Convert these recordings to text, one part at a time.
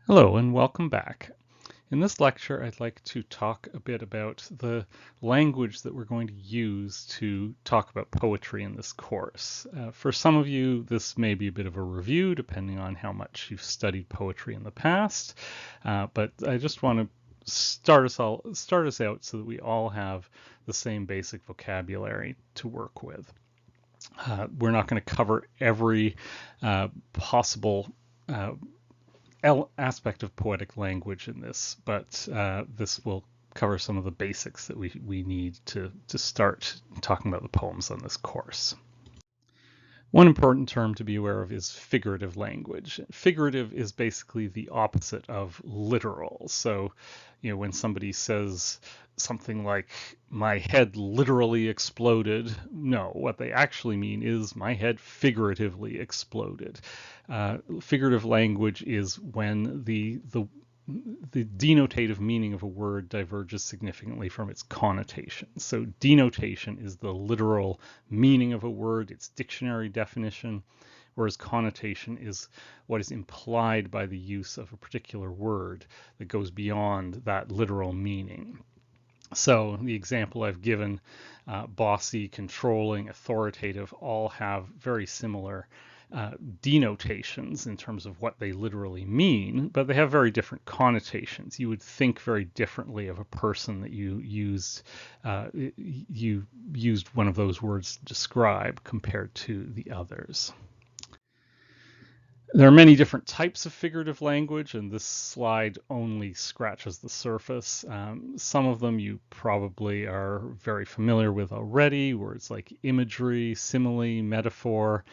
Hello and welcome back. In this lecture, I'd like to talk a bit about the language that we're going to use to talk about poetry in this course. For some of you, this may be a bit of a review, depending on how much you've studied poetry in the past, but I just want to start us out so that we all have the same basic vocabulary to work with. We're not going to cover every possible uh, aspect of poetic language in this, but this will cover some of the basics that we need to start talking about the poems on this course. One important term to be aware of is figurative language. Figurative is basically the opposite of literal. So, when somebody says something like, my head literally exploded, no, what they actually mean is my head figuratively exploded. Figurative language is when the denotative meaning of a word diverges significantly from its connotation. So denotation is the literal meaning of a word, its dictionary definition, whereas connotation is what is implied by the use of a particular word that goes beyond that literal meaning. So the example I've given, bossy, controlling, authoritative, all have very similar denotations in terms of what they literally mean, but they have very different connotations. You would think very differently of a person that you used one of those words to describe compared to the others. There are many different types of figurative language, and this slide only scratches the surface. Some of them you probably are very familiar with already. Words like imagery, simile, metaphor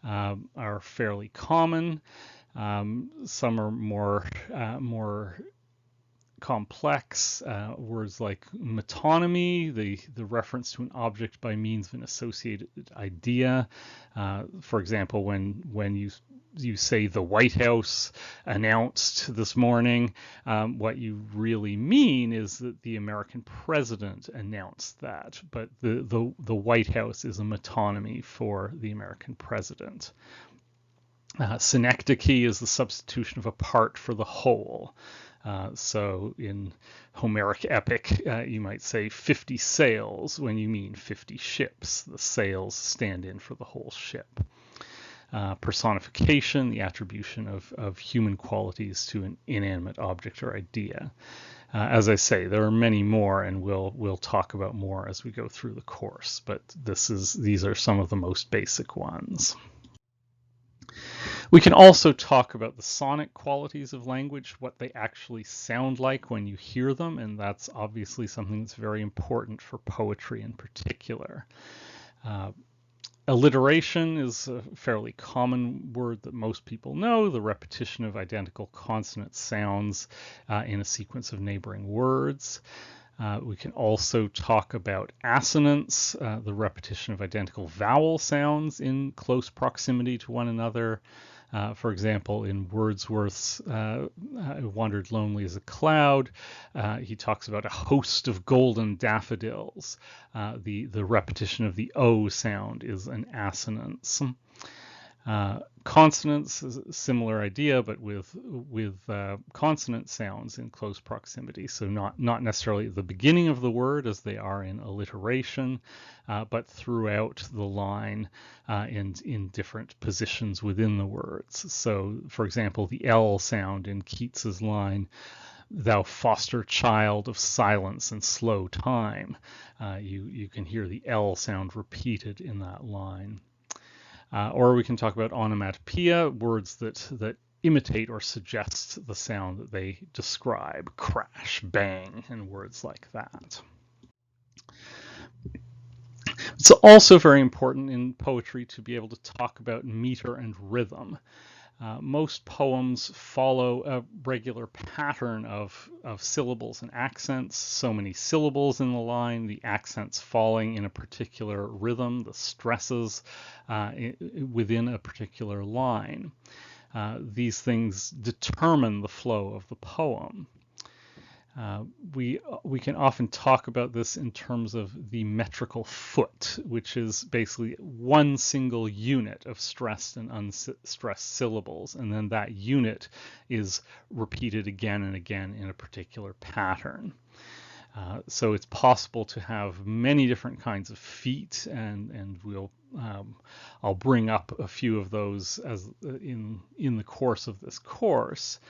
are fairly common. Some are more complex. Words like metonymy, the reference to an object by means of an associated idea. For example, when you say the White House announced this morning, what you really mean is that the American president announced that, but the White House is a metonymy for the American president. Synecdoche is the substitution of a part for the whole. So in Homeric epic, you might say 50 sails when you mean 50 ships. The sails stand in for the whole ship. Personification, the attribution of human qualities to an inanimate object or idea. As I say, there are many more, and we'll talk about more as we go through the course. But these are some of the most basic ones. We can also talk about the sonic qualities of language, what they actually sound like when you hear them, and that's obviously something that's very important for poetry in particular. Uh, Alliteration is a fairly common word that most people know, the repetition of identical consonant sounds in a sequence of neighboring words. We can also talk about assonance, the repetition of identical vowel sounds in close proximity to one another. For example, in Wordsworth's I Wandered Lonely as a Cloud, he talks about a host of golden daffodils. The repetition of the O sound is an assonance. Consonants is a similar idea, but with consonant sounds in close proximity. So not necessarily at the beginning of the word as they are in alliteration, but throughout the line and in different positions within the words. So, for example, the L sound in Keats's line, "Thou foster child of silence and slow time." You can hear the L sound repeated in that line. Or we can talk about onomatopoeia, words that imitate or suggest the sound that they describe, crash, bang, and words like that. It's also very important in poetry to be able to talk about meter and rhythm. Most poems follow a regular pattern of syllables and accents, so many syllables in the line, the accents falling in a particular rhythm, the stresses within a particular line. These things determine the flow of the poem. We can often talk about this in terms of the metrical foot, which is basically one single unit of stressed and unstressed syllables, and then that unit is repeated again and again in a particular pattern. So it's possible to have many different kinds of feet, and I'll bring up a few of those as in the course of this course.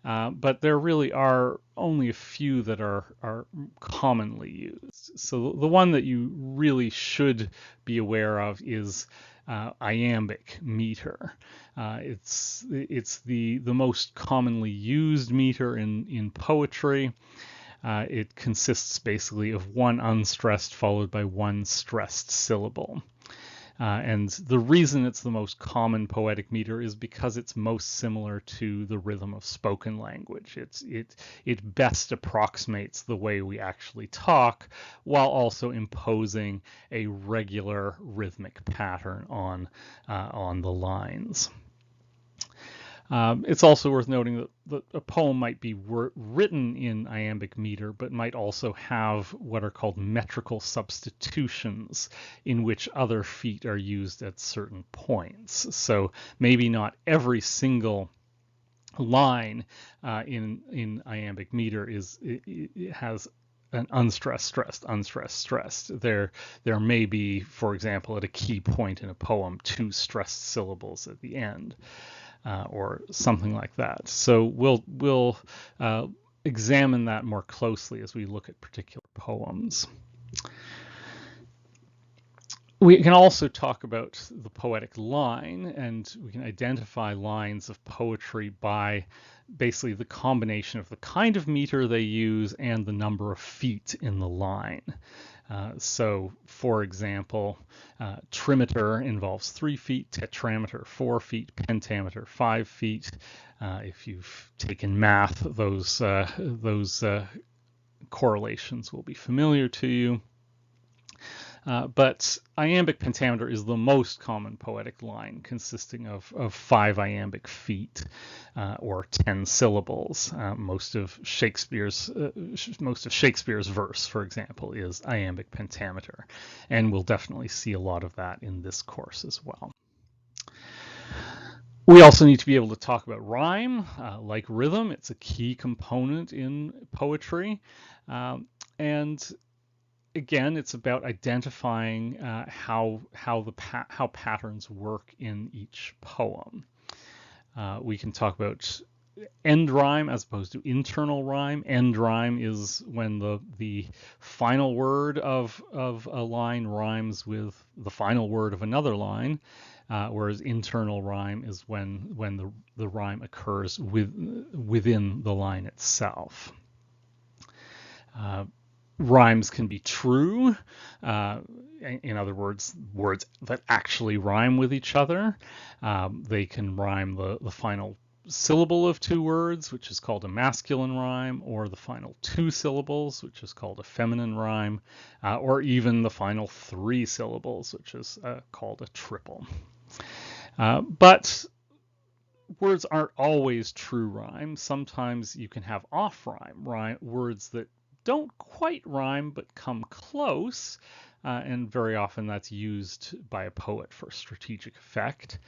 But there really are only a few that are commonly used. So the one that you really should be aware of is iambic meter. It's the most commonly used meter in poetry. It consists basically of one unstressed followed by one stressed syllable. And the reason it's the most common poetic meter is because it's most similar to the rhythm of spoken language. It best approximates the way we actually talk, while also imposing a regular rhythmic pattern on the lines. It's also worth noting that a poem might be written in iambic meter, but might also have what are called metrical substitutions, in which other feet are used at certain points. So maybe not every single line in iambic meter has an unstressed, stressed, unstressed, stressed. There may be, for example, at a key point in a poem, 2 stressed syllables at the end. Or something like that. So we'll examine that more closely as we look at particular poems. We can also talk about the poetic line, and we can identify lines of poetry by basically the combination of the kind of meter they use and the number of feet in the line. So, for example, trimeter involves 3 feet, tetrameter 4 feet, pentameter 5 feet. If you've taken math, those correlations will be familiar to you. But iambic pentameter is the most common poetic line, consisting of 5 iambic feet, or 10 syllables. Most of Shakespeare's verse, for example, is iambic pentameter, and we'll definitely see a lot of that in this course as well. We also need to be able to talk about rhyme. Like rhythm, it's a key component in poetry, and again, it's about identifying how patterns work in each poem. We can talk about end rhyme as opposed to internal rhyme. End rhyme is when the final word of a line rhymes with the final word of another line, whereas internal rhyme is when the rhyme occurs within the line itself. Rhymes can be true, in other words, words that actually rhyme with each other. They can rhyme the final syllable of 2 words, which is called a masculine rhyme, or the final 2 syllables, which is called a feminine rhyme, or even the final 3 syllables, which is called a triple. But words aren't always true rhyme. Sometimes you can have off rhyme, words that don't quite rhyme but come close, and very often that's used by a poet for strategic effect.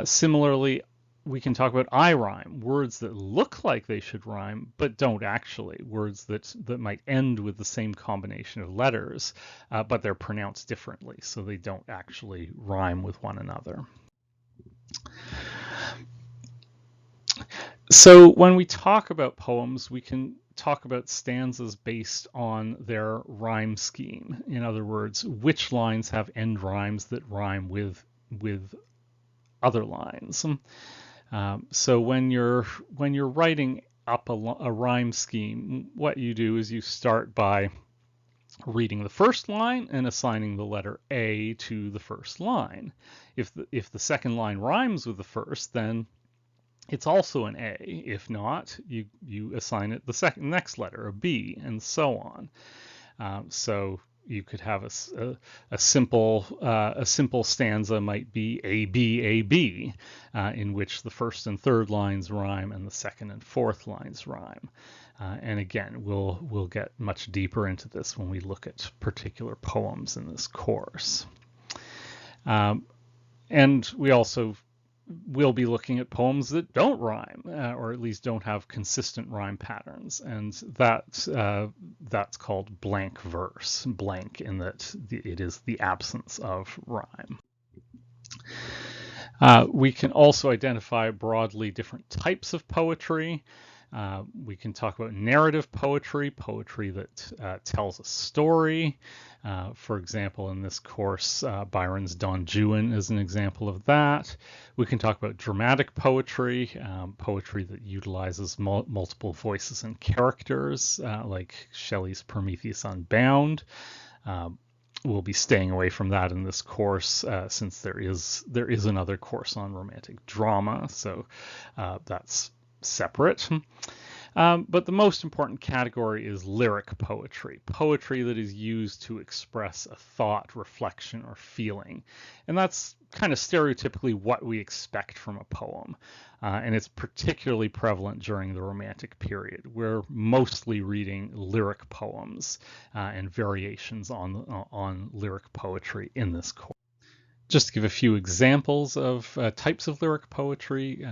Similarly, we can talk about I rhyme, words that look like they should rhyme but don't actually, words that might end with the same combination of letters, but they're pronounced differently, so they don't actually rhyme with one another. So when we talk about poems, we can talk about stanzas based on their rhyme scheme. In other words, which lines have end rhymes that rhyme with other lines. So when you're writing up a rhyme scheme, what you do is you start by reading the first line and assigning the letter A to the first line. If the second line rhymes with the first, then it's also an A. If not, you assign it the next letter, a B, and so on. So you could have a simple stanza might be A B A B, in which the first and third lines rhyme and the second and fourth lines rhyme. And again, we'll get much deeper into this when we look at particular poems in this course. And we also will be looking at poems that don't rhyme, or at least don't have consistent rhyme patterns, and that's called blank verse. Blank in that it is the absence of rhyme. We can also identify broadly different types of poetry. We can talk about narrative poetry, poetry that tells a story. For example, in this course, Byron's Don Juan is an example of that. We can talk about dramatic poetry, poetry that utilizes multiple voices and characters, like Shelley's Prometheus Unbound. We'll be staying away from that in this course, since there is another course on romantic drama, so that's separate. But the most important category is lyric poetry, poetry that is used to express a thought, reflection, or feeling. And that's kind of stereotypically what we expect from a poem. And it's particularly prevalent during the Romantic period. We're mostly reading lyric poems and variations on lyric poetry in this course. Just to give a few examples of types of lyric poetry,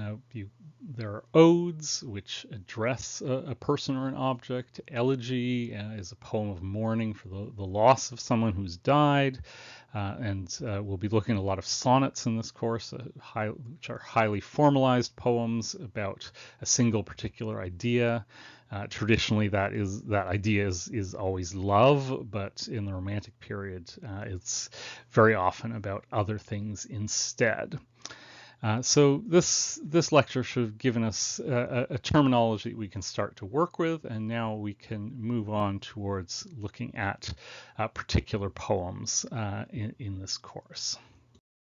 there are odes, which address a person or an object. Elegy is a poem of mourning for the loss of someone who's died. And we'll be looking at a lot of sonnets in this course, which are highly formalized poems about a single particular idea. Traditionally, that idea is always love, but in the Romantic period, it's very often about other things instead. So this lecture should have given us a terminology we can start to work with, and now we can move on towards looking at particular poems in this course.